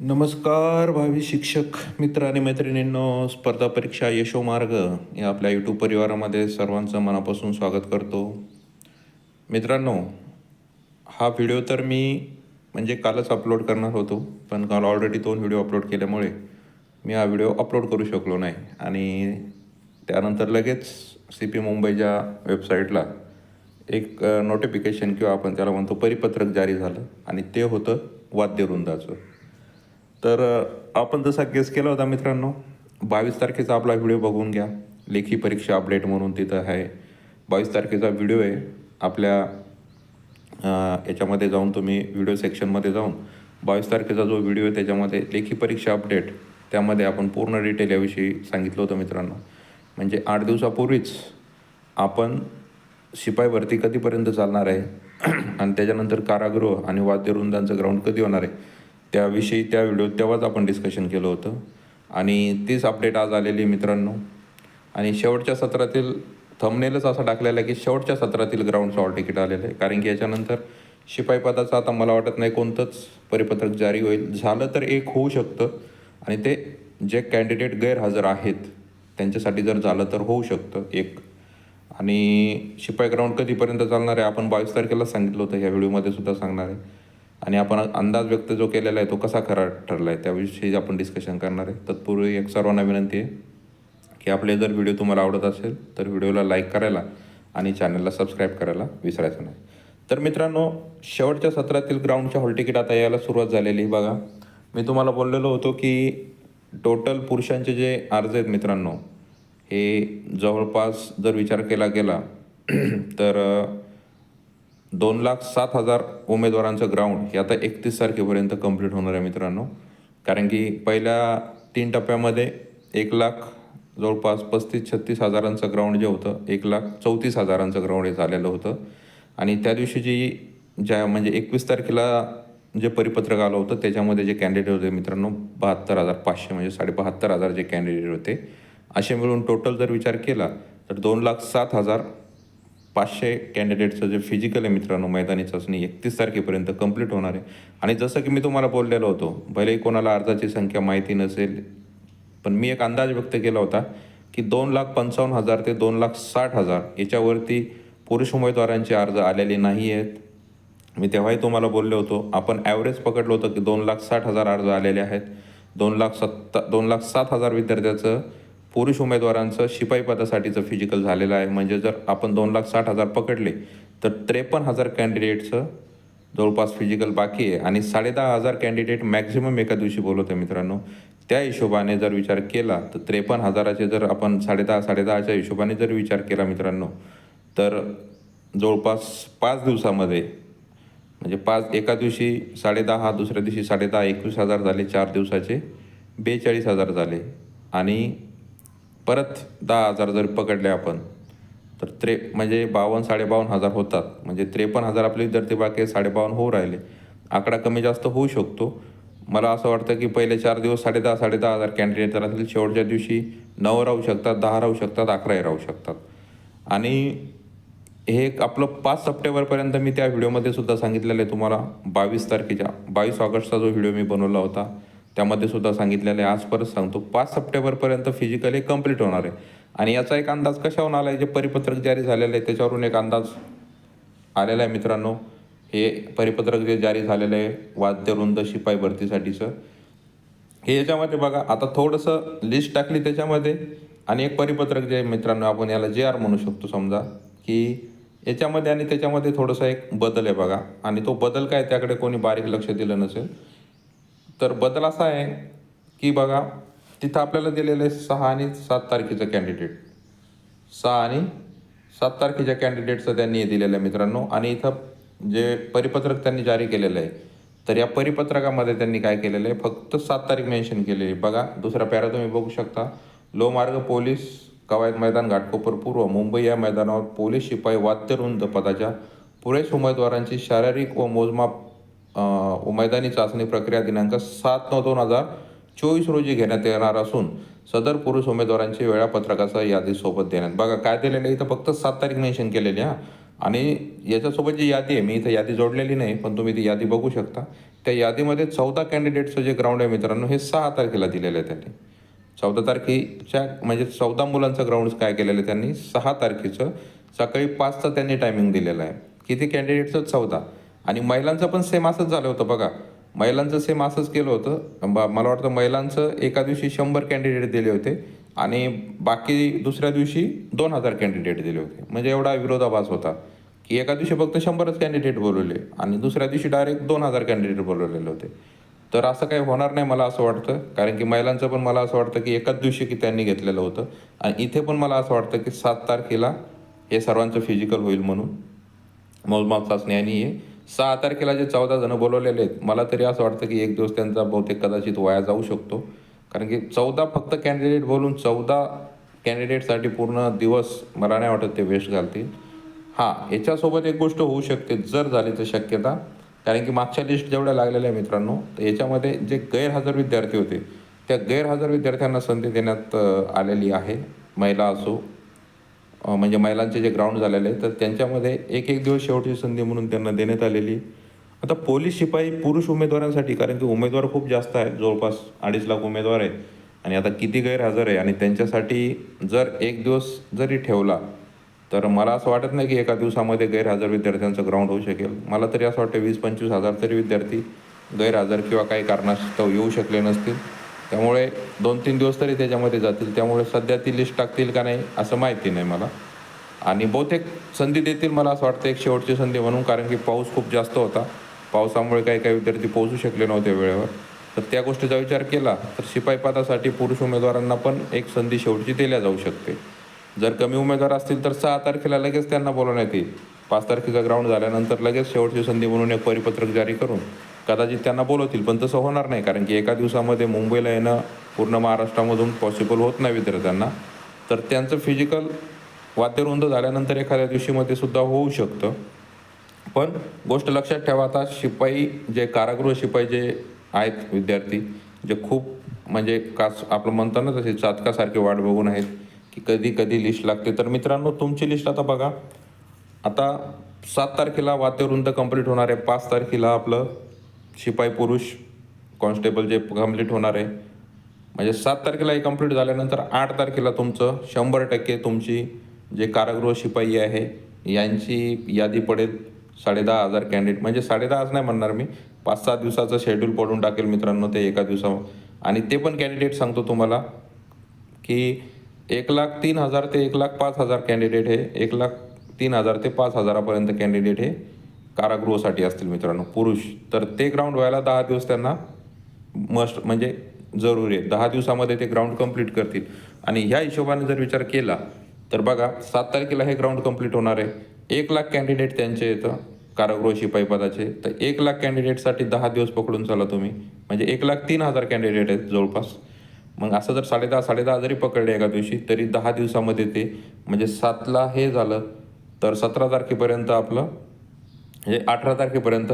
नमस्कार भावी शिक्षक मित्र आणि मैत्रिणींनो, स्पर्धा परीक्षा यशोमार्ग या आपल्या यूट्यूब परिवारामध्ये सर्वांचं मनापासून स्वागत करतो. मित्रांनो, हा व्हिडिओ तर मी कालच अपलोड करणार होतो, पण काल ऑलरेडी 2 व्हिडिओ अपलोड केल्यामुळे मी हा व्हिडिओ अपलोड करू शकलो नाही. आणि त्यानंतर लगेच CP मुंबईच्या वेबसाईटला एक नोटिफिकेशन किंवा आपण त्याला म्हणतो परिपत्रक जारी झालं आणि ते होतं वाद्यवृंदाचं. तर आपण जसा गेस केला होता मित्रांनो, 22 तारखेचा आपला व्हिडिओ बघून घ्या. लेखी परीक्षा अपडेट म्हणून तिथं आहे. 22 तारखेचा व्हिडिओ आहे. आपल्या याच्यामध्ये जाऊन तुम्ही व्हिडिओ सेक्शनमध्ये जाऊन 22 तारखेचा जो व्हिडिओ आहे त्याच्यामध्ये लेखी परीक्षा अपडेट, त्यामध्ये आपण पूर्ण डिटेल याविषयी सांगितलं होतं मित्रांनो. म्हणजे 8 दिवसापूर्वीच आपण शिपाई भरती कधीपर्यंत चालणार आहे आणि त्याच्यानंतर कारागृह आणि वाद्यवृंदांचं ग्राउंड कधी होणार आहे त्याविषयी त्या व्हिडिओत तेव्हाच आपण डिस्कशन केलं होतं. आणि तीच अपडेट आज आलेली मित्रांनो. आणि शेवटच्या सत्रातील थंबनेलच असा टाकलेला आहे की शेवटच्या सत्रातील ग्राउंडचं हॉल तिकीट आलेलं आहे. कारण की याच्यानंतर शिपाई पदाचं आता मला वाटत नाही कोणतंच परिपत्रक जारी होईल. झालं तर एक होऊ शकतं आणि ते जे कॅन्डिडेट गैरहजर आहेत त्यांच्यासाठी जर झालं तर होऊ शकतं एक. आणि शिपाई ग्राउंड कधीपर्यंत चालणार आहे आपण 22 तारखेला सांगितलं होतं, ह्या व्हिडिओमध्ये सुद्धा सांगणार आहे. आणि आपण अंदाज व्यक्त जो केलेला आहे तो कसा खरा ठरला आहे त्याविषयी आपण डिस्कशन करणार आहे. तत्पूर्वी एक सर्वांना विनंती आहे की आपले जर व्हिडिओ तुम्हाला आवडत असेल तर व्हिडिओला लाईक करायला आणि चॅनलला सबस्क्राईब करायला विसरायचं नाही. तर मित्रांनो, शेवटच्या सत्रातील ग्राउंडच्या हॉल तिकीट आता यायला सुरुवात झालेली. बघा, मी तुम्हाला बोललेलो होतो की टोटल पुरुषांचे जे अर्ज आहेत मित्रांनो, हे जवळपास जर विचार केला गेला तर 2,07,000 उमेदवारांचं ग्राउंड हे आता 31 तारखेपर्यंत कंप्लीट होणार आहे मित्रांनो. कारण की पहिल्या 3 टप्प्यामध्ये 1,00,000 जवळपास 35-36 हजारांचं ग्राउंड जे होतं 1,34,000 ग्राउंड हे झालेलं होतं. आणि त्या दिवशी ज्या 21 तारखेला जे परिपत्रक आलं होतं त्याच्यामध्ये जे कॅन्डिडेट होते मित्रांनो 72,500 म्हणजे 72,500 जे कॅन्डिडेट होते, असे मिळून टोटल जर विचार केला तर 2,07,500 कॅन्डिडेटचं जे फिजिकल आहे मित्रांनो, मैदानी चाचणी 31 तारखेपर्यंत कंप्लीट होणार आहे. आणि जसं की मी तुम्हाला बोललेलो होतो, भलेही कोणाला अर्जाची संख्या माहिती नसेल, पण मी एक अंदाज व्यक्त केला होता की 2,55,000 ते 2,60,000 याच्यावरती पुरुष उमेदवारांचे अर्ज आलेले नाही आहेत. मी तेव्हाही तुम्हाला बोललो होतो, आपण ॲव्हरेज पकडलं होतं की 2,60,000 अर्ज आलेले आहेत. 2,07,000 विद्यार्थ्याचं पुरुष उमेदवारांचं शिपाई पदासाठीचं फिजिकल झालेलं आहे. म्हणजे जर आपण 2,60,000 पकडले तर 53,000 कॅन्डिडेटचं जवळपास फिजिकल बाकी आहे. आणि 10,500 कॅन्डिडेट मॅक्झिमम एका दिवशी बोलवतो मित्रांनो. त्या हिशोबाने जर विचार केला तर 53,000चे जर आपण 10,500 हिशोबाने जर विचार केला मित्रांनो, तर जवळपास 5 दिवसामध्ये म्हणजे एका दिवशी 10,500, दुसऱ्या दिवशी 10,500, 21,000 झाले. 4 दिवसाचे 42,000 झाले. आणि परत 10,000 जर पकडले आपण तर 52,000-52,500 होतात. म्हणजे 53,000 आपले विद्यार्थी बाकी 52,500 होऊ राहिले. आकडा कमी जास्त होऊ शकतो. मला असं वाटतं की पहिले 4 दिवस 10,500 कॅन्डिडेट राहतील. शेवटच्या दिवशी 9 राहू शकतात, 10 राहू शकतात, 11ही राहू शकतात. आणि हे आपलं 5 सप्टेंबरपर्यंत मी त्या व्हिडिओमध्ये सुद्धा सांगितलेलं आहे तुम्हाला. 22 ऑगस्टचा जो व्हिडिओ मी बनवला होता त्यामध्ये सुद्धा सांगितलेलं आहे. आज परत सांगतो, 5 सप्टेंबरपर्यंत फिजिकली कंप्लीट होणार आहे. आणि याचा एक अंदाज कशावरून आला आहे, जे परिपत्रक जारी झालेलं आहे त्याच्यावरून एक अंदाज आलेला आहे मित्रांनो. हे परिपत्रक जे जारी झालेलं आहे वाद्यवृंद शिपाई भरतीसाठीचं, हे याच्यामध्ये बघा आता थोडंसं लिस्ट टाकली त्याच्यामध्ये. आणि एक परिपत्रक जे मित्रांनो आपण याला JR म्हणू शकतो समजा, की याच्यामध्ये आणि त्याच्यामध्ये थोडंसं एक बदल आहे बघा. आणि तो बदल काय त्याकडे कोणी बारीक लक्ष दिलं नसेल तर बदल असा आहे की बघा, तिथं आपल्याला दिलेलं आहे 6 आणि 7 तारखेचं कॅन्डिडेट. 6 आणि 7 तारखेच्या कॅन्डिडेटचं त्यांनी दिलेलं आहे मित्रांनो. आणि इथं जे परिपत्रक त्यांनी जारी केलेलं आहे तर या परिपत्रकामध्ये त्यांनी काय केलेलं आहे, फक्त 7 तारीख मेन्शन केलेली आहे. बघा, दुसरा पॅरा तुम्ही बघू शकता. लोहमार्ग पोलीस कवायत मैदान घाटकोपर पूर्व मुंबई या मैदानावर पोलीस शिपाई वाद्यवृंद पदाच्या पुरेस उमेदवारांची शारीरिक व मोजमाप मैदानी चाचणी प्रक्रिया दिनांक 7/9/2024 रोजी घेण्यात येणार असून सदर पुरुष उमेदवारांची वेळापत्रकाचा यादी सोबत देण्यात. बघा काय दिलेलं आहे इथं, फक्त 7 तारीख मेन्शन केलेली हां. आणि याच्यासोबत जी यादी आहे, मी इथं यादी जोडलेली नाही, पण तुम्ही ती यादी बघू शकता. त्या यादीमध्ये 14 कॅन्डिडेट्सचं जे ग्राउंड आहे मित्रांनो, हे 6 तारखेला दिलेलं आहे त्यांनी. 14 तारखेच्या म्हणजे 14 मुलांचं ग्राउंड काय केलेलं आहे त्यांनी, 6 तारखेचं सकाळी 5चं त्यांनी टायमिंग दिलेलं आहे. किती कॅन्डिडेटचं? 14. आणि महिलांचं पण सेम असंच झालं होतं बघा. महिलांचं सेम असंच केलं होतं. मला वाटतं महिलांचं एका दिवशी 100 कॅन्डिडेट दिले होते आणि बाकी दुसऱ्या दिवशी 2000 कॅन्डिडेट दिले होते. म्हणजे एवढा विरोधाभास होता की एका दिवशी फक्त 100च कॅन्डिडेट बोलवले आणि दुसऱ्या दिवशी डायरेक्ट 2000 कॅन्डिडेट बोलवलेले होते. तर असं काही होणार नाही मला असं वाटतं, कारण की महिलांचं पण मला असं वाटतं की एकाच दिवशी की त्यांनी घेतलेलं होतं. आणि इथे पण मला असं वाटतं की 7 तारखेला हे सर्वांचं फिजिकल होईल म्हणून मोजमाप चाचणी. आणि हे 6 तारखेला जे 14 जण बोलवलेले आहेत, मला तरी असं वाटतं की एक दिवस त्यांचा बहुतेक कदाचित वाया जाऊ शकतो. कारण की 14 फक्त कॅन्डिडेट बोलून 14 कॅन्डिडेटसाठी पूर्ण दिवस मला नाही वाटत ते वेस्ट घालतील. हां, याच्यासोबत एक गोष्ट होऊ शकते जर झाली तर शक्यता, कारण की मागच्या लिस्ट जेवढ्या लागलेल्या आहे मित्रांनो, तर याच्यामध्ये जे गैरहजर विद्यार्थी होते, त्या गैरहजर विद्यार्थ्यांना संधी देण्यात आलेली आहे. महिला असो, म्हणजे महिलांचे जे ग्राउंड झालेले आहे, तर त्यांच्यामध्ये एक एक दिवस शेवटची संधी म्हणून त्यांना देण्यात आलेली. आता पोलीस शिपाई पुरुष उमेदवारांसाठी, कारण की उमेदवार खूप जास्त आहेत, जवळपास 2.5 लाख उमेदवार आहेत आणि आता किती गैरहजर आहे आणि त्यांच्यासाठी जर एक दिवस जरी ठेवला, तर मला असं वाटत नाही की एका दिवसामध्ये गैरहजर विद्यार्थ्यांचं ग्राउंड होऊ शकेल. मला तरी असं वाटतं 20-25 हजार तरी विद्यार्थी गैरहजर किंवा काही कारणास्तव येऊ शकले नसतील. त्यामुळे 2-3 दिवस तरी त्याच्यामध्ये जातील. त्यामुळे सध्या ती लिस्ट टाकतील का नाही असं माहिती नाही मला. आणि बहुतेक संधी देतील मला असं वाटतं, एक शेवटची संधी म्हणून, कारण की पाऊस खूप जास्त होता. पावसामुळे काही काही विद्यार्थी पोहोचू शकले नव्हते वेळेवर. तर त्या गोष्टीचा विचार केला तर शिपाई पदासाठी पुरुष उमेदवारांना पण एक संधी शेवटची दिल्या जाऊ शकते. जर कमी उमेदवार असतील तर 6 तारखेला लगेच त्यांना बोलवण्यात येईल. 5 तारखेचा ग्राउंड झाल्यानंतर लगेच शेवटची संधी म्हणून एक परिपत्रक जारी करून कदाचित त्यांना बोलवतील. पण तसं होणार नाही, कारण की एका दिवसामध्ये मुंबईला येणं पूर्ण महाराष्ट्रामधून पॉसिबल होत नाही विद्यार्थ्यांना. तर त्यांचं फिजिकल वाद्यरुंद झाल्यानंतर एखाद्या दिवशीमध्ये सुद्धा होऊ शकतं. पण गोष्ट लक्षात ठेवा, आता शिपाई जे कारागृह शिपाई जे आहेत विद्यार्थी, जे खूप म्हणजे आपलं म्हणतो ना तसे चातकासारखे वाट बघून आहेत की कधी कधी लिस्ट लागते. तर मित्रांनो, तुमची लिस्ट आता बघा. आता 7 तारखेला वाद्यवृंद कंप्लीट होणार आहे. 5 तारखेला आपलं शिपाई पुरुष कॉन्स्टेबल जे कंप्लीट होणार आहे. म्हणजे 7 तारखेला हे कंप्लीट झाल्यानंतर 8 तारखेला तुमचं 100% तुमची जे कारागृह शिपाई आहे यांची यादी पडेल. 10,500 कॅन्डिडेट, म्हणजे 10,500 नाही म्हणणार मी, 5-6 दिवसाचं शेड्यूल पडून टाकेल मित्रांनो ते एका दिवसावर. आणि ते पण कॅन्डिडेट सांगतो तुम्हाला की 1,03,000 ते 1,05,000 कॅन्डिडेट हे 1,03,000 ते 5,000पर्यंत कॅन्डिडेट हे कारागृहासाठी असतील मित्रांनो पुरुष. तर ते ग्राउंड व्हायला 10 दिवस त्यांना मस्ट म्हणजे जरुरी आहे. 10 दिवसामध्ये ते ग्राउंड कंप्लीट करतील. आणि ह्या हिशोबाने जर विचार केला तर बघा, 7 तारखेला हे ग्राउंड कंप्लीट होणार आहे. 1,00,000 कॅन्डिडेट त्यांचे येतं कारागृह शिपाई पदाचे. तर 1,00,000 कॅन्डिडेटसाठी 10 दिवस पकडून चला तुम्ही, म्हणजे 1,03,000 कॅन्डिडेट आहेत जवळपास. मग असं जर 10,500 जरी पकडले एका दिवशी, तरी 10 दिवसामध्ये ते म्हणजे 7ला हे झालं तर 17 तारखेपर्यंत आपलं हे 18 तारखेपर्यंत,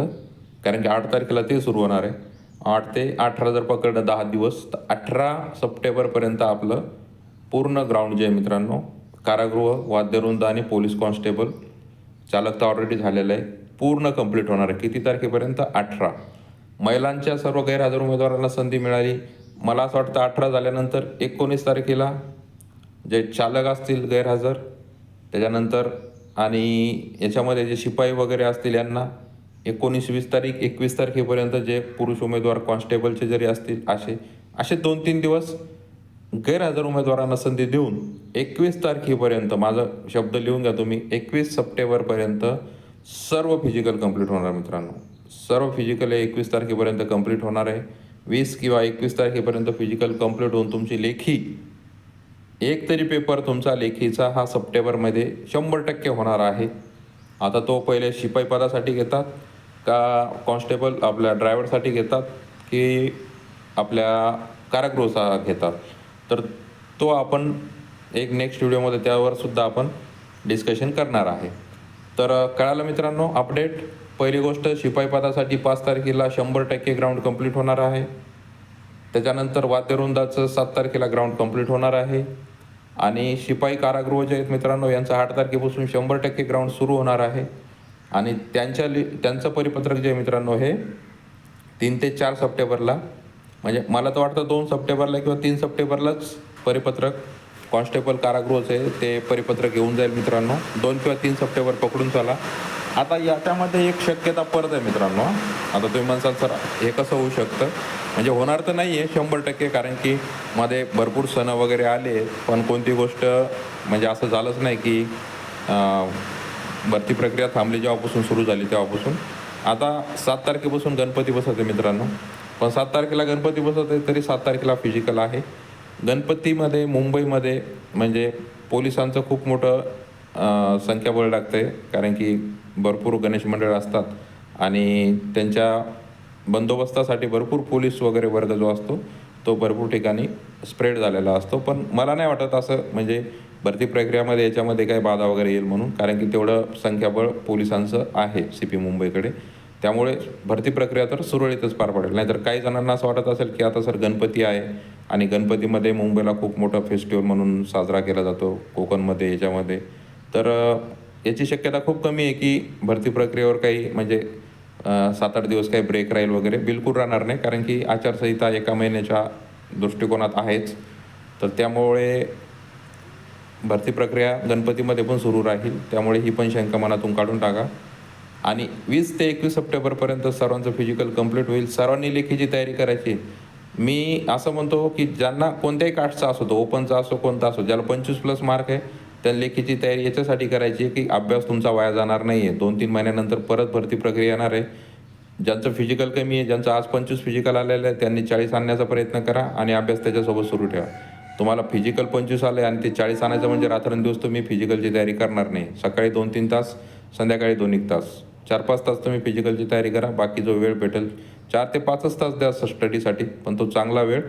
कारण की 8 तारखेला ते सुरू होणार आहे. 8 ते 18 जर पकडलं 10 दिवस, तर 18 सप्टेंबरपर्यंत आपलं पूर्ण ग्राउंड जे आहे मित्रांनो, कारागृह, वाद्यवृंद आणि पोलीस कॉन्स्टेबल चालक तर ऑलरेडी झालेलं आहे, पूर्ण कंप्लीट होणार आहे. किती तारखेपर्यंत? 18. महिलांच्या सर्व गैरहजर उमेदवारांना संधी मिळाली. मला असं वाटतं 18 झाल्यानंतर 19 तारखेला जे चालक असतील गैरहजर, त्याच्यानंतर आणि याच्यामध्ये जे शिपाई वगैरे असतील यांना 19-20 तारीख, 21 तारखेपर्यंत जे पुरुष उमेदवार कॉन्स्टेबलचे जरी असतील असे 2-3 दिवस गैरहजर उमेदवारांना संधी देऊन 21 तारखेपर्यंत, माझा शब्द लिहून घ्या तुम्ही, 21 सप्टेंबरपर्यंत सर्व फिजिकल कंप्लीट होणार मित्रांनो. सर्व फिजिकल हे 21 तारखेपर्यंत कंप्लीट होणार आहे. 20 किंवा 21 तारखेपर्यंत फिजिकल कंप्लीट होऊन तुमची लेखी एक तरी पेपर तुमचा लेखीचा हा सप्टेंबरमध्ये 100% होणार आहे. आता तो पहिले शिपाई पदासाठी घेतात का कॉन्स्टेबल आपल्या ड्रायव्हरसाठी घेतात की आपल्या कारागृहाचा घेतात, तर तो आपण एक नेक्स्ट व्हिडिओमध्ये त्यावर सुद्धा आपण डिस्कशन करणार आहे. तर कळालं मित्रांनो अपडेट. पहिली गोष्ट, शिपाई पदासाठी 5 तारखेला 100% ग्राउंड कंप्लीट होणार आहे. त्याच्यानंतर वाद्यवृंदाचं 7 तारखेला ग्राउंड कंप्लीट होणार आहे. आणि शिपाई कारागृह जे आहेत मित्रांनो, यांचं 8 तारखेपासून 100% ग्राउंड सुरू होणार आहे. आणि त्यांचं परिपत्रक जे आहे मित्रांनो, हे 3 ते 4 सप्टेंबरला, म्हणजे मला तर वाटतं 2 सप्टेंबरला किंवा 3 सप्टेंबरलाच परिपत्रक कॉन्स्टेबल कारागृहाचे ते परिपत्रक येऊन जाईल मित्रांनो. 2 किंवा 3 सप्टेंबर पकडून चला. आता याच्यामध्ये एक शक्यता परत आहे मित्रांनो. आता तुम्ही म्हणसाल सर हे कसं होऊ शकतं, म्हणजे होणार तर नाही आहे 100%, कारण की मध्ये भरपूर सण वगैरे आले, पण कोणती गोष्ट म्हणजे असं झालंच नाही की भरती प्रक्रिया थांबली जेव्हापासून सुरू झाली तेव्हापासून. आता 7 तारखेपासून गणपती बसत आहे मित्रांनो, पण 7 तारखेला गणपती बसत आहे तरी 7 तारखेला फिजिकल आहे. गणपतीमध्ये मुंबईमध्ये म्हणजे पोलिसांचं खूप मोठं संख्याबळ लागतं आहे, कारण की भरपूर गणेश मंडळ असतात आणि त्यांच्या बंदोबस्तासाठी भरपूर पोलीस वगैरे वर्ग जो असतो तो भरपूर ठिकाणी स्प्रेड झालेला असतो. पण मला नाही वाटत असं म्हणजे भरती प्रक्रियामध्ये याच्यामध्ये काही बाधा वगैरे येईल म्हणून, कारण की तेवढं संख्याबळ पोलिसांचं आहे CP मुंबईकडे. त्यामुळे भरती प्रक्रिया तर सुरळीतच पार पडेल. नाहीतर काही जणांना असं वाटत असेल की आता सर गणपती आहे आणि गणपतीमध्ये मुंबईला खूप मोठा फेस्टिवल म्हणून साजरा केला जातो कोकणमध्ये याच्यामध्ये, तर याची शक्यता खूप कमी आहे की भरती प्रक्रियेवर काही म्हणजे 7-8 दिवस काही ब्रेक राहील वगैरे. बिलकुल राहणार नाही, कारण की आचारसंहिता 1 महिन्याच्या दृष्टिकोनात आहेच. तर त्यामुळे भरती प्रक्रिया गणपतीमध्ये पण सुरू राहील. त्यामुळे ही पण शंका मनातून काढून टाका. आणि 20 ते 21 सप्टेंबरपर्यंत सर्वांचं फिजिकल कंप्लीट होईल. सर्वांनी लेखीची तयारी करायची. मी असं म्हणतो की ज्यांना कोणत्याही कास्टचा असो, तो ओपनचा असो कोणता असो, ज्याला 25+ मार्क आहे त्या लेखीची तयारी याच्यासाठी करायची आहे की अभ्यास तुमचा वाया जाणार नाही आहे. 2-3 महिन्यानंतर परत भरती प्रक्रिया येणार आहे. ज्यांचं फिजिकल कमी आहे, ज्यांचं आज 25 फिजिकल आलेलं आहे, त्यांनी 40 आणण्याचा प्रयत्न करा आणि अभ्यास त्याच्यासोबत सुरू ठेवा. तुम्हाला फिजिकल 25 आलं आहे आणि ते 40 आणायचं म्हणजे रात्रंदिवस तुम्ही फिजिकलची तयारी करणार नाही. सकाळी 2-3 तास, संध्याकाळी 2-1 तास, 4-5 तास तुम्ही फिजिकलची तयारी करा. बाकी जो वेळ भेटेल 4 ते 5च तास द्या स्टडीसाठी, पण तो चांगला वेळ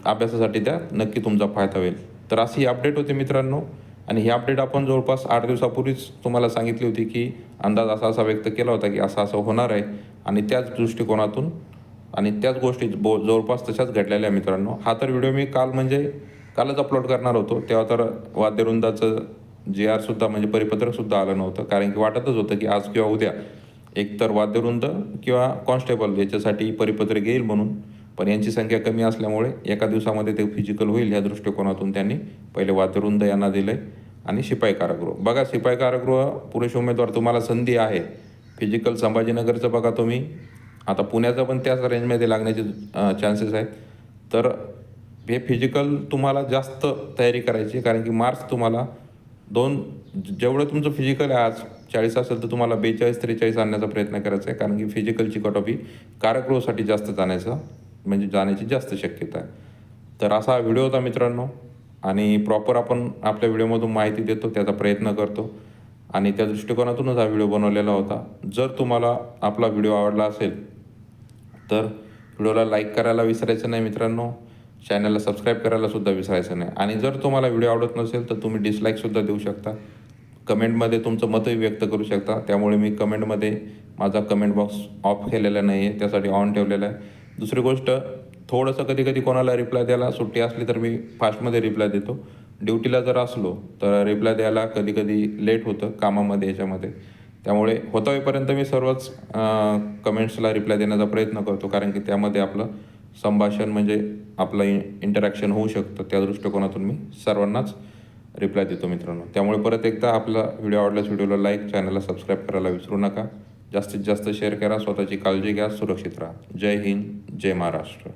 अभ्यासासाठी द्या. नक्की तुमचा फायदा होईल. तर अशी अपडेट होती मित्रांनो, आणि ही अपडेट आपण जवळपास 8 दिवसापूर्वीच तुम्हाला सांगितली होती की अंदाज असा व्यक्त केला होता की असं होणार आहे. आणि त्याच दृष्टिकोनातून आणि त्याच गोष्टी जवळपास तशाच घडलेल्या आहे मित्रांनो. हा तर व्हिडिओ मी कालच अपलोड करणार होतो, तेव्हा तर वाद्यवृंदाचं GR म्हणजे परिपत्रकसुद्धा आलं नव्हतं, कारण की वाटतच होतं की आज किंवा उद्या एकतर वाद्यवृंद किंवा कॉन्स्टेबल याच्यासाठी परिपत्रक येईल म्हणून. पण यांची संख्या कमी असल्यामुळे एका दिवसामध्ये ते फिजिकल होईल ह्या दृष्टिकोनातून त्यांनी पहिले वाद्यवृंद यांना दिलं आहे आणि शिपाई कारागृह. बघा, शिपाई कारागृह पुरेसे उमेदवार तुम्हाला संधी आहे. फिजिकल संभाजीनगरचं बघा तुम्ही, आता पुण्याचं पण त्याच रेंजमध्ये लागण्याचे चान्सेस आहेत. तर हे फिजिकल तुम्हाला जास्त तयारी करायची, कारण की मार्क्स तुम्हाला जेवढं तुमचं फिजिकल आहे आज 40 असेल तर तुम्हाला 42-43 आणण्याचा प्रयत्न करायचा आहे, कारण की फिजिकलची कट ऑफ ही कारागृहासाठी जाण्याची जास्त शक्यता आहे. तर असा व्हिडिओ होता मित्रांनो, आणि प्रॉपर आपण आपल्या व्हिडिओमधून माहिती देतो, त्याचा प्रयत्न करतो आणि त्या दृष्टिकोनातूनच हा व्हिडिओ बनवलेला होता. जर तुम्हाला आपला व्हिडिओ आवडला असेल तर व्हिडिओला लाईक करायला विसरायचं नाही मित्रांनो, चॅनलला सबस्क्राईब करायला सुद्धा विसरायचं नाही. आणि जर तुम्हाला व्हिडिओ आवडत नसेल तर तुम्ही डिसलाईकसुद्धा देऊ शकता, कमेंटमध्ये तुमचं मतही व्यक्त करू शकता. त्यामुळे मी कमेंटमध्ये माझा कमेंट बॉक्स ऑफ केलेला नाही आहे, त्यासाठी ऑन ठेवलेला आहे. दुसरी गोष्ट, थोडंसं कधी कोणाला रिप्लाय द्यायला सुट्टी असली तर मी फास्टमध्ये रिप्लाय देतो. ड्युटीला जर असलो तर रिप्लाय द्यायला कधी लेट होतं कामामध्ये याच्यामध्ये. त्यामुळे होईपर्यंत मी सर्वच कमेंट्सला रिप्लाय देण्याचा प्रयत्न करतो, कारण की त्यामध्ये आपलं संभाषण म्हणजे आपलं इंटरॅक्शन होऊ शकतं. त्या दृष्टिकोनातून मी सर्वांनाच रिप्लाय देतो मित्रांनो. त्यामुळे परत एकदा आपला व्हिडिओ आवडल्यास व्हिडिओला लाईक, चॅनलला सबस्क्राईब करायला विसरू नका. जास्तीत जास्त शेअर करा. स्वतःची काळजी घ्या, सुरक्षित राहा. जय हिंद, जय महाराष्ट्र.